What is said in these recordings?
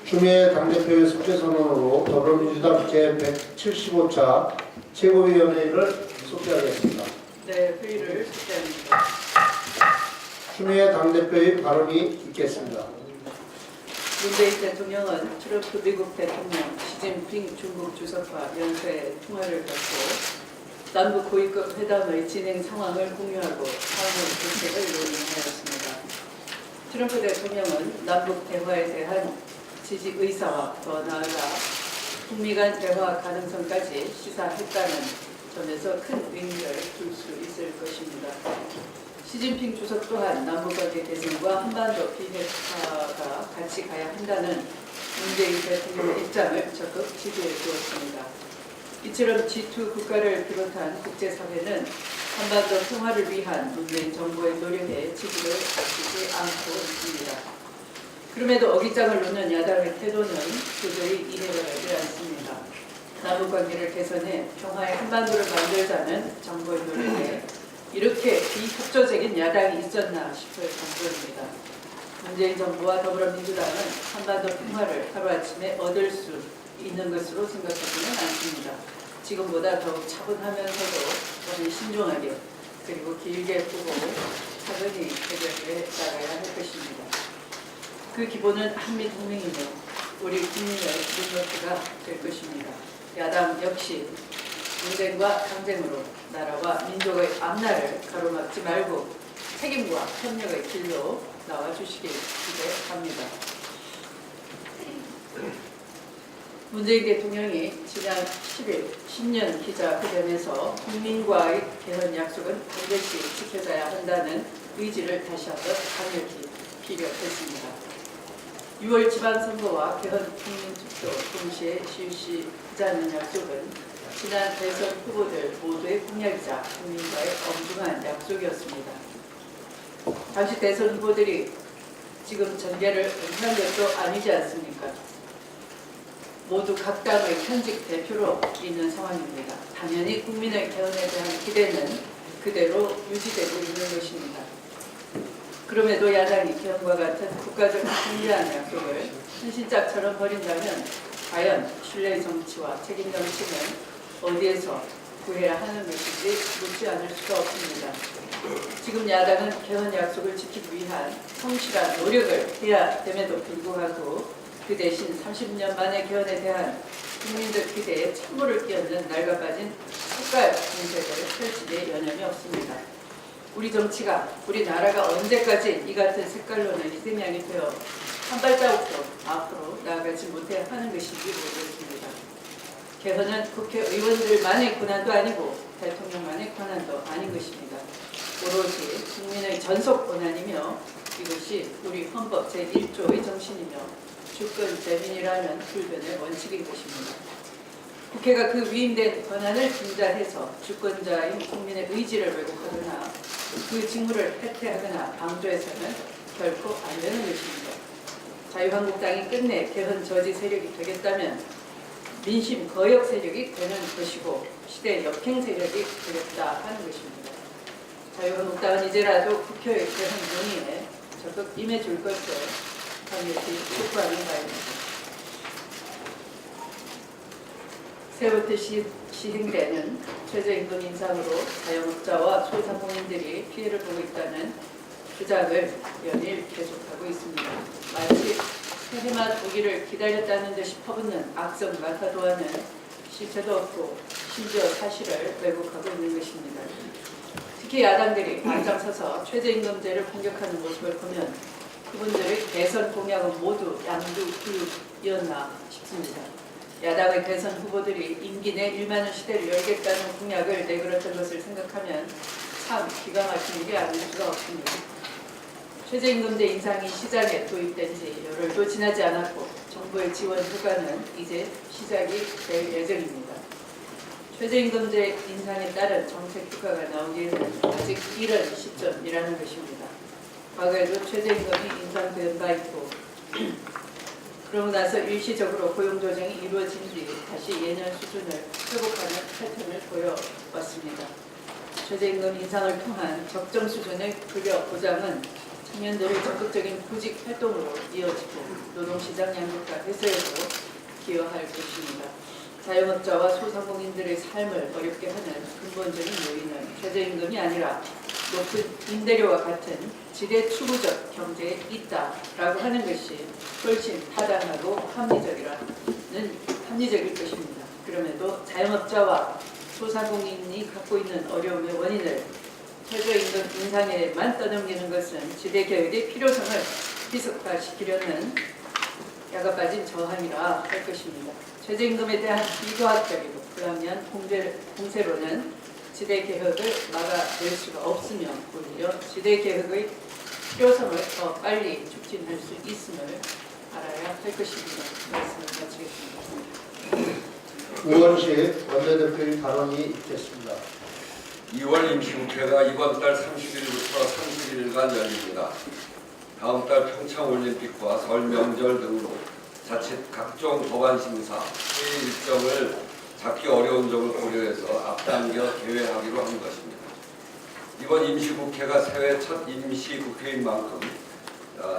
추미애 당대표의 숙제선언으로 더불어민주당 제175차 최고위원회를 소개하겠습니다. 네, 회의를 소개합니다. 추미애 당대표의 발언이 있겠습니다. 문재인 대통령은 트럼프 미국 대통령, 시진핑 중국 주석과 연쇄 통화를 갖고 남북 고위급 회담의 진행 상황을 공유하고 상호 대책을 논의하였습니다. 트럼프 대통령은 남북 대화에 대한 지지 의사와 더 나아가 북미 간 대화 가능성까지 시사했다는 점에서 큰 의미를 둘 수 있을 것입니다. 시진핑 주석 또한 남북관계 개선과 한반도 비핵화가 같이 가야 한다는 문재인 대통령의 입장을 적극 지지해 주었습니다. 이처럼 G2 국가를 비롯한 국제사회는 한반도 평화를 위한 문재인 정부의 노력에 지지를 아끼지 않고 있습니다. 그럼에도 어깃장을 놓는 야당의 태도는 도저히 이해가 되지 않습니다. 남북관계를 개선해 평화의 한반도를 만들자는 정부의 노력에 이렇게 비협조적인 야당이 있었나 싶을 정도입니다. 문재인 정부와 더불어민주당은 한반도 평화를 하루아침에 얻을 수 있는 것으로 생각하지는 않습니다. 지금보다 더욱 차분하면서도 좀 신중하게 그리고 길게 보고 차분히 해결해 나가야 할 것입니다. 그 기본은 한미동맹이며 우리 국민의 눈높이가 될 것입니다. 야당 역시 분쟁과 강쟁으로 나라와 민족의 앞날을 가로막지 말고 책임과 협력의 길로 나와주시길 기대합니다. 문재인 대통령이 지난 10일 신년 기자회견에서 국민과의 개헌 약속은 반드시 지켜져야 한다는 의지를 다시 한번 강력히 피력했습니다. 6월 지방선거와 개헌 국민투표 동시에 실시하자는 약속은 지난 대선 후보들 모두의 공약이자 국민과의 엄중한 약속이었습니다. 당시 대선 후보들이 지금 전개를 은퇴한 것도 아니지 않습니까? 모두 각 당의 현직 대표로 있는 상황입니다. 당연히 국민의 개헌에 대한 기대는 그대로 유지되고 있는 것입니다. 그럼에도 야당이 개헌과 같은 국가적 중요한 약속을 헌신짝처럼 버린다면 과연 신뢰의 정치와 책임 정치는 어디에서 구해야 하는 것인지 묻지 않을 수가 없습니다. 지금 야당은 개헌 약속을 지키기 위한 성실한 노력을 해야 됨에도 불구하고 그 대신 30년 만의 개헌에 대한 국민들 기대에 찬물을 끼얹는 낡아빠진 색깔 공세를 펼치기에 여념이 없습니다. 우리 정치가, 우리 나라가 언제까지 이 같은 색깔로는 희생양이 되어 한 발자국도 앞으로 나아가지 못해 하는 것인지 모르겠습니다. 개헌은 국회의원들만의 권한도 아니고 대통령만의 권한도 아닌 것입니다. 오로지 국민의 전속 권한이며 이것이 우리 헌법 제1조의 정신이며 주권 재민이라는 불변의 원칙인 것입니다. 국회가 그 위임된 권한을 중단해서 주권자인 국민의 의지를 왜곡하거나 그 직무를 해태하거나 방조해서는 결코 안 되는 것입니다. 자유한국당이 끝내 개헌 저지 세력이 되겠다면 민심 거역 세력이 되는 것이고 시대 역행 세력이 되겠다 하는 것입니다. 자유한국당은 이제라도 국회의 개헌 논의에 적극 임해줄 것을 강력히 촉구하는 바입니다. 새부터 시행되는 최저임금 인상으로 자영업자와 소상공인들이 피해를 보고 있다는 주장을 연일 계속하고 있습니다. 마치 세리맛 오기를 기다렸다는 듯이 퍼붓는 악성 마타도와는 실체도 없고 심지어 사실을 왜곡하고 있는 것입니다. 특히 야당들이 앞장서서 최저임금제를 공격하는 모습을 보면 그분들의 개선 공약은 모두 양두구육이었나 싶습니다. 야당의 대선 후보들이 임기 내 1만 원 시대를 열겠다는 공약을 내걸었던 것을 생각하면 참 기가 막힌 일이 아닐 수가 없습니다. 최저임금제 인상이 시장에 도입된 지 열흘도 지나지 않았고 정부의 지원 효과는 이제 시작이 될 예정입니다. 최저임금제 인상에 따른 정책 효과가 나오기에는 아직 이른 시점이라는 것입니다. 과거에도 최저임금이 인상된 바 있고 그러고 나서 일시적으로 고용조정이 이루어진 뒤 다시 예년 수준을 회복하는 패턴을 보여왔습니다. 최저임금 인상을 통한 적정 수준의 급여 보장은 청년들의 적극적인 구직 활동으로 이어지고 노동시장 양극화 해소에도 기여할 것입니다. 자영업자와 소상공인들의 삶을 어렵게 하는 근본적인 요인은 최저임금이 아니라 높은 임대료와 같은 지대 추구적 경제에 있다라고 하는 것이 훨씬 타당하고 합리적일 것입니다. 그럼에도 자영업자와 소상공인이 갖고 있는 어려움의 원인을 최저임금 인상에만 떠넘기는 것은 지대개혁의 필요성을 비속화시키려는 야가 빠진 저항이라 할 것입니다. 최저임금에 대한 비과학적이고 불합리한 공세로는 지대개혁을 막아낼 수가 없으며 오히려 지대개혁의 필요성을 더 빨리 촉진할 수 있음을 알아야 할 것입니다. 말씀을 마치겠습니다. 우원식 원내대표의 발언이 있겠습니다. 2월 임시국회가 이번 달 30일부터 30일간 열립니다. 다음 달 평창올림픽과 설 명절 등으로 자칫 각종 법안 심사, 회의 일정을 잡기 어려운 점을 고려해서 앞당겨 개회하기로 한 것입니다. 이번 임시국회가 새해 첫 임시국회인 만큼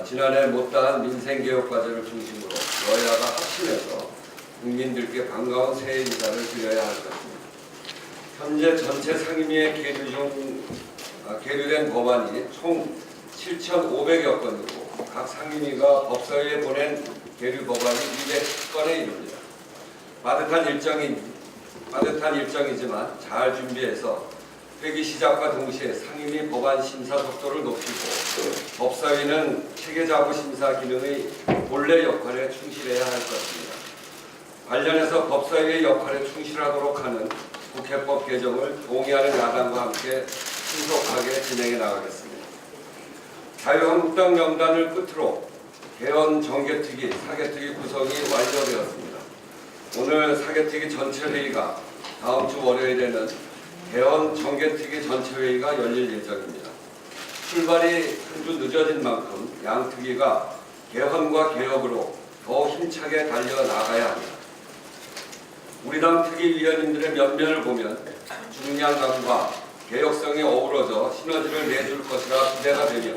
지난해 못다한 민생개혁 과제를 중심으로 여야가 합심해서 국민들께 반가운 새해 인사를 드려야 할 것입니다. 현재 전체 상임위에 계류된 법안이 총 7,500여 건이고 각 상임위가 법사위에 보낸 계류 법안이 210건에 이릅니다. 빠듯한 일정이지만 잘 준비해서 회기 시작과 동시에 상임위 법안 심사 속도를 높이고 법사위는 체계자구 심사 기능의 본래 역할에 충실해야 할 것입니다. 관련해서 법사위의 역할에 충실하도록 하는 국회법 개정을 동의하는 야당과 함께 신속하게 진행해 나가겠습니다. 자유한국당 명단을 끝으로 개헌 정개특위, 사개특위 구성이 완료되었습니다. 오늘 사개특위 전체회의가 다음 주 월요일에는 개헌 정개특위 전체회의가 열릴 예정입니다. 출발이 한 주 늦어진 만큼 양 특위가 개헌과 개혁으로 더 힘차게 달려나가야 합니다. 우리 당 특위위원님들의 면면을 보면 중량감과 개혁성이 어우러져 시너지를 내줄 것이라 기대가 되며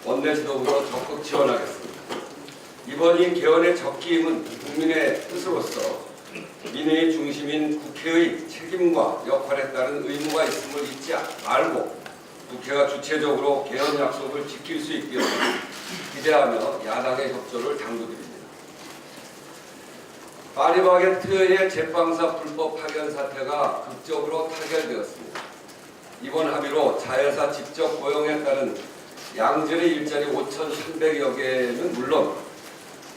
원내 지도부로 적극 지원하겠습니다. 이번이 개헌의 첫 기임은 국민의 뜻으로서 민의 중심인 국회의 책임과 역할에 따른 의무가 있음을 잊지 말고 국회가 주체적으로 개헌 약속을 지킬 수 있기를 기대하며 야당의 협조를 당부드립니다. 파리바게트의 제빵사 불법 파견 사태가 극적으로 타결되었습니다. 이번 합의로 자회사 직접 고용에 따른 양질의 일자리 5,300여 개는 물론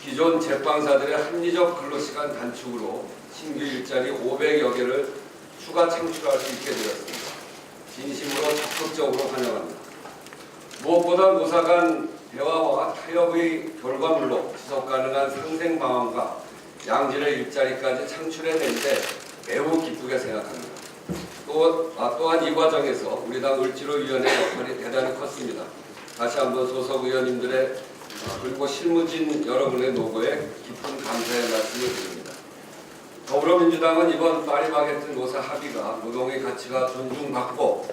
기존 제빵사들의 합리적 근로시간 단축으로 신규 일자리 500여 개를 추가 창출할 수 있게 되었습니다. 진심으로 적극적으로 환영합니다. 무엇보다 노사 간 대화와 타협의 결과물로 지속가능한 상생 방안과 양질의 일자리까지 창출해낸데 매우 기쁘게 생각합니다. 또한 이 과정에서 우리 당 을지로위원회 역할이 대단히 컸습니다. 다시 한번 소속 의원님들의 그리고 실무진 여러분의 노고에 깊은 감사의 말씀을 드립니다. 더불어민주당은 이번 파리바게트 노사 합의가 노동의 가치가 존중받고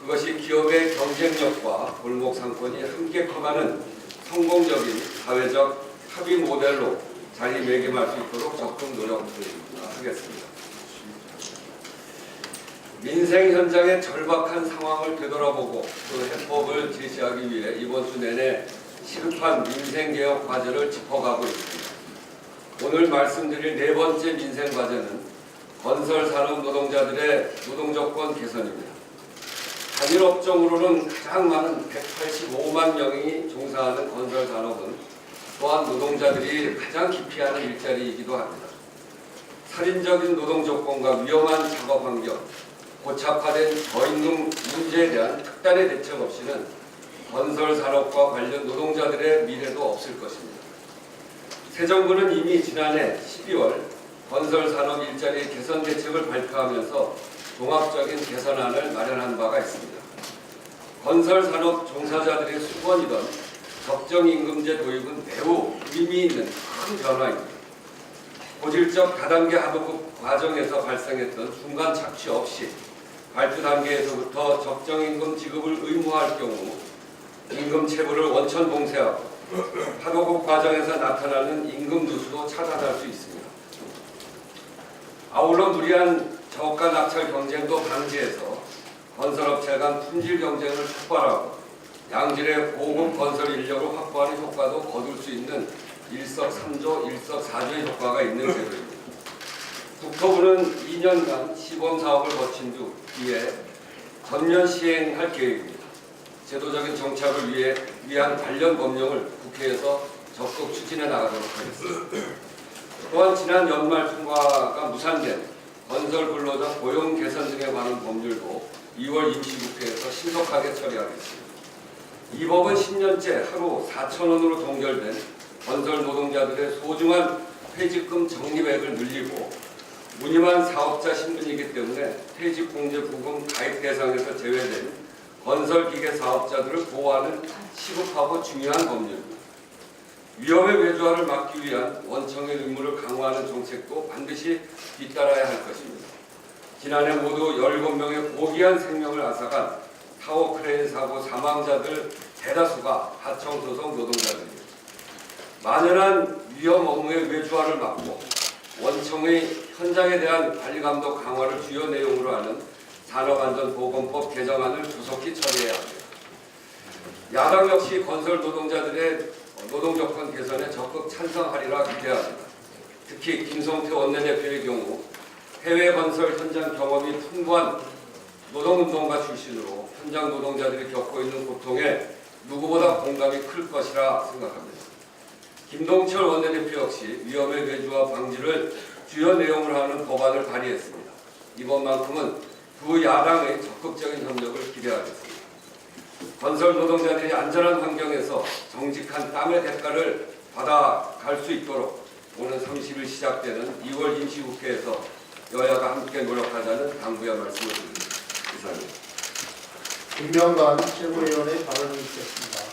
그것이 기업의 경쟁력과 골목 상권이 함께 커가는 성공적인 사회적 합의 모델로 자리매김할 수 있도록 적극 노력하겠습니다. 민생 현장의 절박한 상황을 되돌아보고 그 해법을 제시하기 위해 이번 주 내내 시급한 민생개혁 과제를 짚어가고 있습니다. 오늘 말씀드릴 네 번째 민생 과제는 건설산업 노동자들의 노동조건 개선입니다. 단일 업종으로는 가장 많은 185만 명이 종사하는 건설산업은 또한 노동자들이 가장 기피하는 일자리이기도 합니다. 살인적인 노동조건과 위험한 작업 환경, 고착화된 저임금 문제에 대한 특단의 대책 없이는 건설산업과 관련 노동자들의 미래도 없을 것입니다. 새 정부는 이미 지난해 12월 건설산업 일자리 개선 대책을 발표하면서 종합적인 개선안을 마련한 바가 있습니다. 건설산업 종사자들의 수건이던 적정임금제 도입은 매우 의미 있는 큰 변화입니다. 고질적 다단계 하도급 과정에서 발생했던 중간 착취 없이 발주 단계에서부터 적정임금 지급을 의무화할 경우 임금 체불을 원천 봉쇄하고 하도급 과정에서 나타나는 임금 누수도 차단할 수 있습니다. 아울러 무리한 저가 낙찰 경쟁도 방지해서 건설업체 간 품질 경쟁을 촉발하고 양질의 고급 건설 인력을 확보하는 효과도 거둘 수 있는 일석삼조, 일석사조의 효과가 있는 제도입니다. 국토부는 2년간 시범 사업을 거친 뒤에 전면 시행할 계획입니다. 제도적인 정착을 위한 관련 법령을 국회에서 적극 추진해 나가도록 하겠습니다. 또한 지난 연말 통과가 무산된 건설 근로자 고용 개선 등에 관한 법률도 2월 임시국회에서 신속하게 처리하겠습니다. 이 법은 10년째 하루 4,000원으로 동결된 건설 노동자들의 소중한 퇴직금 적립액을 늘리고 무임한 사업자 신분이기 때문에 퇴직공제부금 가입 대상에서 제외된 건설기계 사업자들을 보호하는 시급하고 중요한 법률입니다. 위험의 외주화를 막기 위한 원청의 의무를 강화하는 정책도 반드시 뒤따라야 할 것입니다. 지난해 모두 17명의 고귀한 생명을 앗아간 타워 크레인 사고 사망자들 대다수가 하청소속 노동자들입니다. 만연한 위험 업무의 외주화를 막고 원청의 현장에 대한 관리감독 강화를 주요 내용으로 하는 산업안전보건법 개정안을 조속히 처리해야 합니다. 야당 역시 건설 노동자들의 노동조건 개선에 적극 찬성하리라 기대합니다. 특히 김성태 원내대표의 경우 해외 건설 현장 경험이 풍부한 노동운동가 출신으로 현장 노동자들이 겪고 있는 고통에 누구보다 공감이 클 것이라 생각합니다. 김동철 원내대표 역시 위험의 외주화 방지를 주요 내용으로 하는 법안을 발의했습니다. 이번만큼은 두 야당의 적극적인 협력을 기대하겠습니다. 건설 노동자들이 안전한 환경에서 정직한 땀의 대가를 받아갈 수 있도록 오는 30일 시작되는 2월 임시국회에서 여야가 함께 노력하자는 당부의 말씀을 드립니다. 이상입니다. 김병관 최고위원의 발언이 있겠습니다.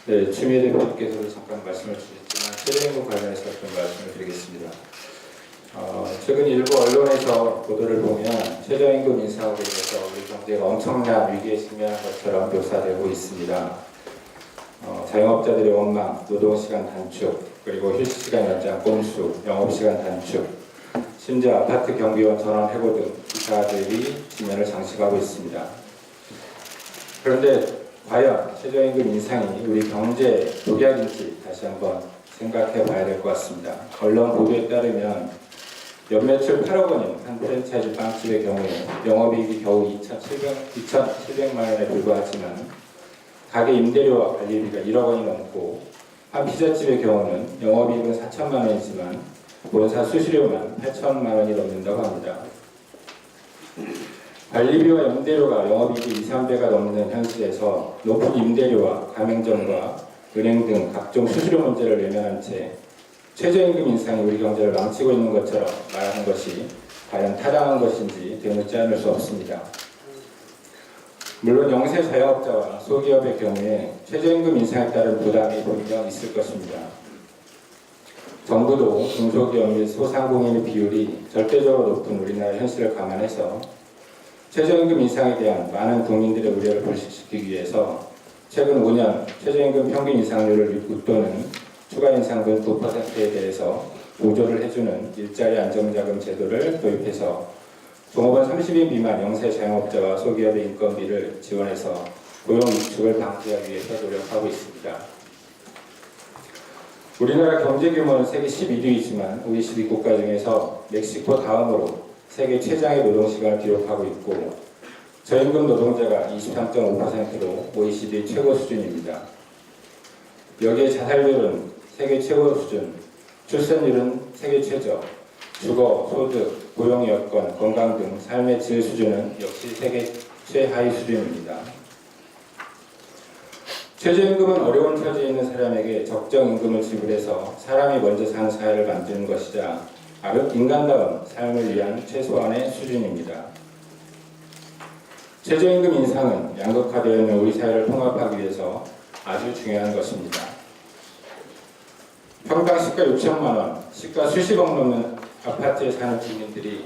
네, 추미애 대표님께서도 잠깐 말씀을 주셨지만 최저임금 관련해서 좀 말씀을 드리겠습니다. 최근 일부 언론에서 보도를 보면 최저임금 인상으로 인해서 우리 경제가 엄청난 위기에 직면한 것처럼 묘사되고 있습니다. 자영업자들의 원망, 노동시간 단축, 그리고 휴식시간 연장 꼼수, 영업시간 단축, 심지어 아파트 경비원 전원 해고 등 기사들이 지면을 장식하고 있습니다. 그런데 과연 최저임금 인상이 우리 경제에 독약인지 다시 한번 생각해 봐야 될 것 같습니다. 언론 보도에 따르면 연매출 8억 원인 한 프랜차이즈 빵집의 경우에 영업이익이 겨우 2,700만 원에 불과하지만 가게 임대료와 관리비가 1억 원이 넘고 한 피자집의 경우는 영업이익은 4천만 원이지만 본사 수수료만 8천만 원이 넘는다고 합니다. 관리비와 임대료가 영업이익이 2, 3배가 넘는 현실에서 높은 임대료와 가맹점과 은행 등 각종 수수료 문제를 외면한 채 최저임금 인상이 우리 경제를 망치고 있는 것처럼 말하는 것이 과연 타당한 것인지 되묻지 않을 수 없습니다. 물론 영세 자영업자와 소기업의 경우에 최저임금 인상에 따른 부담이 분명 있을 것입니다. 정부도 중소기업 및 소상공인의 비율이 절대적으로 높은 우리나라 현실을 감안해서 최저임금 인상에 대한 많은 국민들의 우려를 불식시키기 위해서 최근 5년 최저임금 평균 인상률을 웃도는 추가 인상분 9%에 대해서 보조를 해주는 일자리 안정자금 제도를 도입해서 종업원 30인 미만 영세 자영업자와 소기업의 인건비를 지원해서 고용 위축을 방지하기 위해서 노력하고 있습니다. 우리나라 경제 규모는 세계 12위이지만 OECD 국가 중에서 멕시코 다음으로 세계 최장의 노동시간을 기록하고 있고 저임금 노동자가 23.5%로 OECD 최고 수준입니다. 여기에 자살률은 세계 최고 수준, 출산율은 세계 최저, 주거, 소득, 고용 여건, 건강 등 삶의 질 수준은 역시 세계 최하위 수준입니다. 최저임금은 어려운 처지에 있는 사람에게 적정 임금을 지불해서 사람이 먼저 사는 사회를 만드는 것이자 인간다운 삶을 위한 최소한의 수준입니다. 최저임금 인상은 양극화되어 있는 우리 사회를 통합하기 위해서 아주 중요한 것입니다. 평당 시가 6천만 원, 시가 수십억 넘는 아파트에 사는 주민들이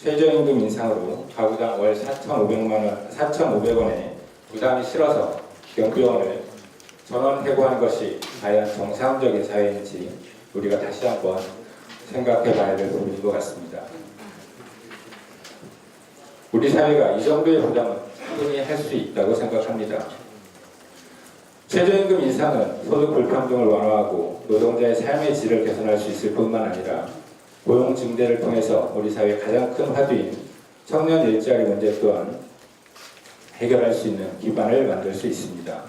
최저임금 인상으로 가구당 월 4,500원의 부담이 실어서 경비원을 전원 해고한 것이 과연 정상적인 사회인지 우리가 다시 한번 생각해 봐야 될 부분인 것 같습니다. 우리 사회가 이 정도의 부담은 충분히 할 수 있다고 생각합니다. 최저임금 인상은 소득 불평등을 완화하고 노동자의 삶의 질을 개선할 수 있을 뿐만 아니라 고용 증대를 통해서 우리 사회의 가장 큰 화두인 청년 일자리 문제 또한 해결할 수 있는 기반을 만들 수 있습니다.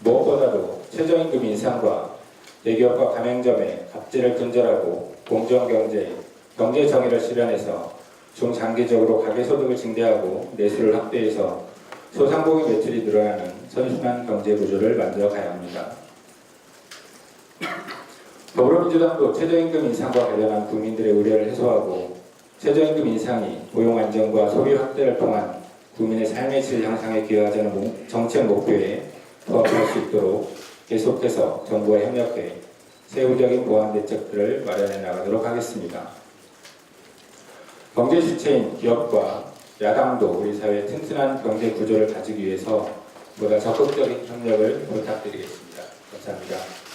무엇보다도 최저임금 인상과 대기업과 가맹점의 갑질을 근절하고 공정경제, 경제정의를 실현해서 중장기적으로 가계소득을 증대하고 내수를 확대해서 소상공인 매출이 늘어나는 선순환 경제 구조를 만들어 가야 합니다. 더불어민주당도 최저임금 인상과 관련한 국민들의 우려를 해소하고 최저임금 인상이 고용 안정과 소비 확대를 통한 국민의 삶의 질 향상에 기여하자는 정책 목표에 부합할 수 있도록 계속해서 정부와 협력해 세부적인 보완 대책들을 마련해 나가도록 하겠습니다. 경제 주체인 기업과 야당도 우리 사회의 튼튼한 경제 구조를 가지기 위해서 보다 적극적인 협력을 부탁드리겠습니다. 감사합니다.